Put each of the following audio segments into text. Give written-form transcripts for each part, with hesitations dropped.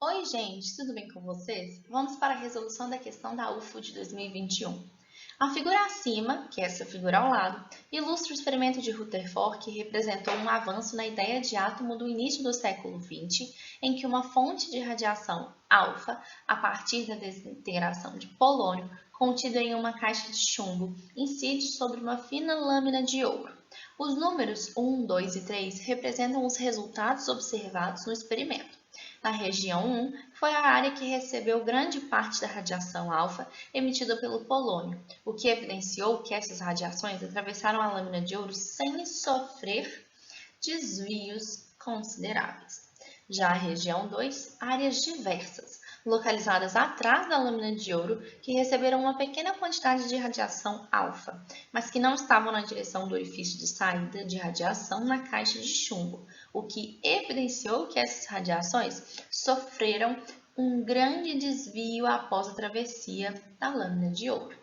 Oi, gente, tudo bem com vocês? Vamos para a resolução da questão da UFO de 2021. A figura acima, que é essa figura ao lado, ilustra o experimento de Rutherford que representou um avanço na ideia de átomo do início do século XX, em que uma fonte de radiação alfa, a partir da desintegração de polônio, contida em uma caixa de chumbo, incide sobre uma fina lâmina de ouro. Os números 1, 2 e 3 representam os resultados observados no experimento. Na região 1, foi a área que recebeu grande parte da radiação alfa emitida pelo polônio, o que evidenciou que essas radiações atravessaram a lâmina de ouro sem sofrer desvios consideráveis. Já a região 2, áreas diversas, localizadas atrás da lâmina de ouro, que receberam uma pequena quantidade de radiação alfa, mas que não estavam na direção do orifício de saída de radiação na caixa de chumbo, o que evidenciou que essas radiações sofreram um grande desvio após a travessia da lâmina de ouro.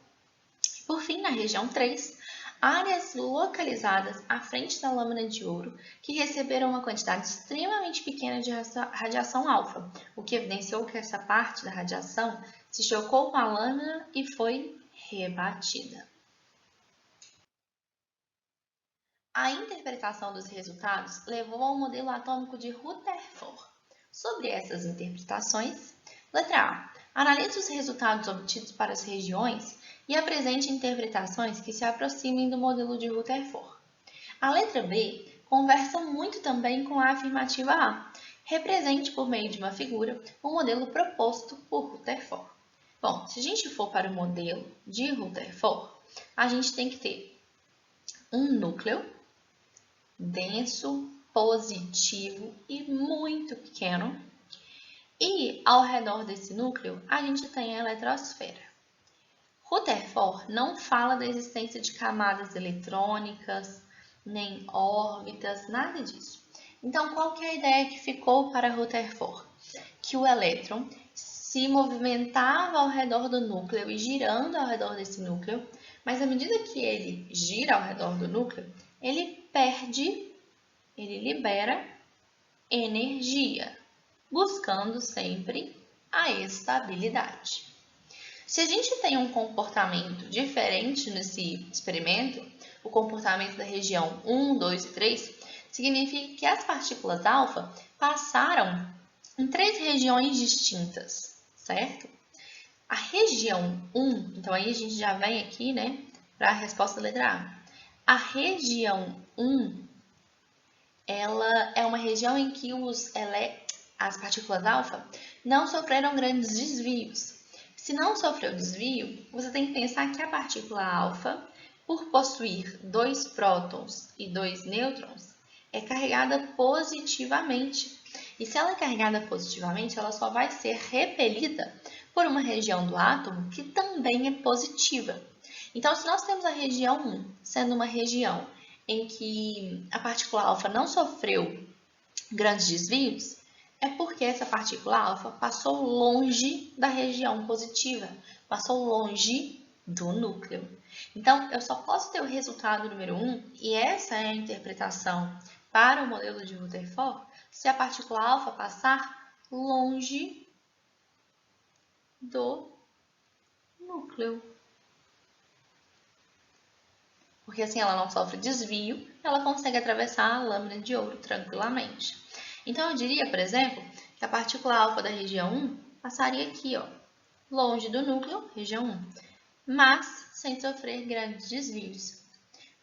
Por fim, na região 3, áreas localizadas à frente da lâmina de ouro que receberam uma quantidade extremamente pequena de radiação alfa, o que evidenciou que essa parte da radiação se chocou com a lâmina e foi rebatida. A interpretação dos resultados levou ao modelo atômico de Rutherford. Sobre essas interpretações, letra A. Analise os resultados obtidos para as regiões e apresente interpretações que se aproximem do modelo de Rutherford. A letra B conversa muito também com a afirmativa A. Represente por meio de uma figura o modelo proposto por Rutherford. Bom, se a gente for para o modelo de Rutherford, a gente tem que ter um núcleo denso, positivo e muito pequeno. E ao redor desse núcleo, a gente tem a eletrosfera. Rutherford não fala da existência de camadas eletrônicas, nem órbitas, nada disso. Então, qual que é a ideia que ficou para Rutherford? Que o elétron se movimentava ao redor do núcleo e girando ao redor desse núcleo, mas à medida que ele gira ao redor do núcleo, ele libera energia, buscando sempre a estabilidade. Se a gente tem um comportamento diferente nesse experimento, o comportamento da região 1, 2 e 3, significa que as partículas alfa passaram em 3 regiões distintas, certo? A região 1, então aí a gente já vem aqui, né, para a resposta da letra A. A região 1, ela é uma região em que as partículas alfa não sofreram grandes desvios. Se não sofreu desvio, você tem que pensar que a partícula alfa, por possuir 2 prótons e 2 nêutrons, é carregada positivamente. E se ela é carregada positivamente, ela só vai ser repelida por uma região do átomo que também é positiva. Então, se nós temos a região 1 sendo uma região em que a partícula alfa não sofreu grandes desvios, é porque essa partícula alfa passou longe da região positiva, passou longe do núcleo. Então, eu só posso ter o resultado número 1, e essa é a interpretação para o modelo de Rutherford, se a partícula alfa passar longe do núcleo. Porque assim ela não sofre desvio, ela consegue atravessar a lâmina de ouro tranquilamente. Então, eu diria, por exemplo, que a partícula alfa da região 1 passaria aqui, ó, longe do núcleo, região 1, mas sem sofrer grandes desvios.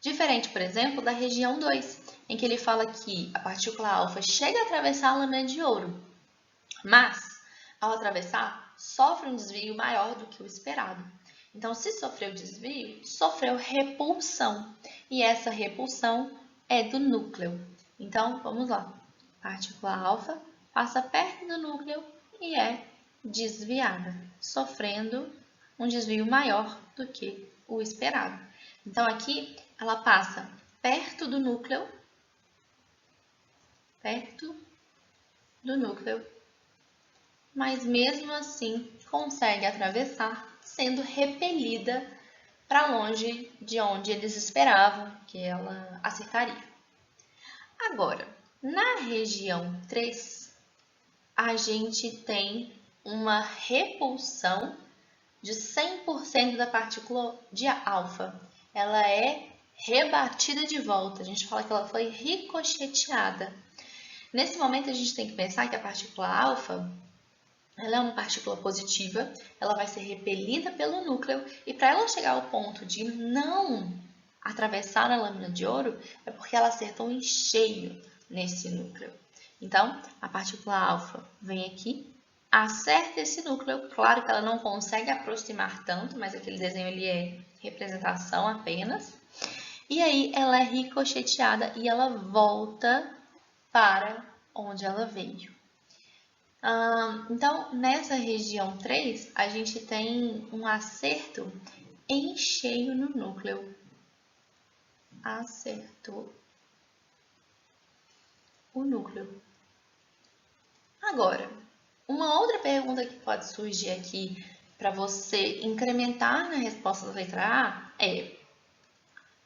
Diferente, por exemplo, da região 2, em que ele fala que a partícula alfa chega a atravessar a lâmina de ouro, mas, ao atravessar, sofre um desvio maior do que o esperado. Então, se sofreu desvio, sofreu repulsão. E essa repulsão é do núcleo. Então, vamos lá. Partícula alfa passa perto do núcleo e é desviada, sofrendo um desvio maior do que o esperado. Então, aqui ela passa perto do núcleo, mas mesmo assim consegue atravessar, sendo repelida para longe de onde eles esperavam que ela acertaria. Agora, na região 3, a gente tem uma repulsão de 100% da partícula de alfa. Ela é rebatida de volta. A gente fala que ela foi ricocheteada. Nesse momento, a gente tem que pensar que a partícula alfa, ela é uma partícula positiva, ela vai ser repelida pelo núcleo, e para ela chegar ao ponto de não atravessar a lâmina de ouro, é porque ela acertou em cheio nesse núcleo. Então, a partícula alfa vem aqui, acerta esse núcleo. Claro que ela não consegue aproximar tanto, mas aquele desenho ele é representação apenas. E aí ela é ricocheteada e ela volta para onde ela veio. Então, nessa região 3, a gente tem um acerto em cheio no núcleo. Acertou o núcleo. Agora, uma outra pergunta que pode surgir aqui para você incrementar na resposta da letra A é: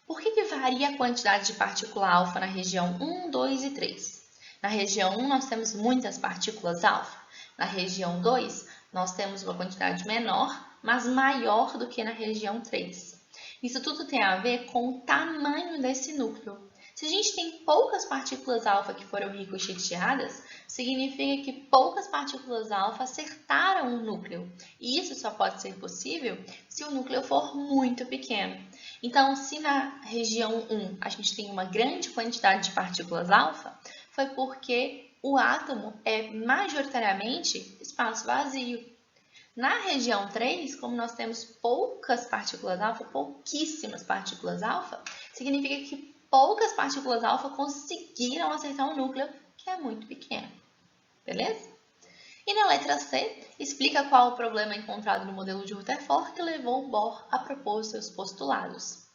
por que varia a quantidade de partícula alfa na região 1, 2 e 3? Na região 1 nós temos muitas partículas alfa. Na região 2 nós temos uma quantidade menor, mas maior do que na região 3. Isso tudo tem a ver com o tamanho desse núcleo. Se a gente tem poucas partículas alfa que foram ricocheteadas, significa que poucas partículas alfa acertaram o núcleo. E isso só pode ser possível se o núcleo for muito pequeno. Então, se na região 1 a gente tem uma grande quantidade de partículas alfa, foi porque o átomo é majoritariamente espaço vazio. Na região 3, como nós temos poucas partículas alfa, pouquíssimas partículas alfa, significa que poucas partículas alfa conseguiram acertar um núcleo que é muito pequeno. Beleza? E na letra C, explica qual o problema encontrado no modelo de Rutherford que levou Bohr a propor seus postulados.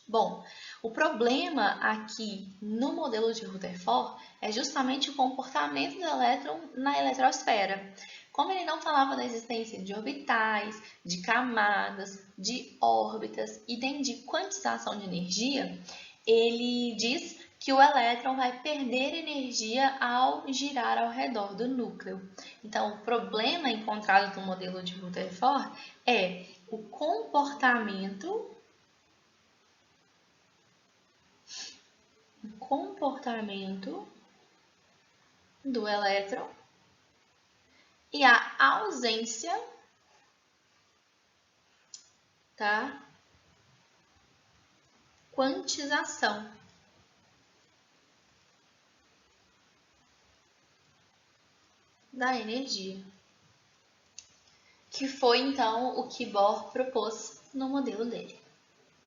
Bom, o problema aqui no modelo de Rutherford é justamente o comportamento do elétron na eletrosfera. Como ele não falava da existência de orbitais, de camadas, de órbitas e nem de quantização de energia, ele diz que o elétron vai perder energia ao girar ao redor do núcleo. Então, o problema encontrado no modelo de Rutherford é o comportamento do elétron e a ausência da quantização. Da energia, que foi então o que Bohr propôs no modelo dele.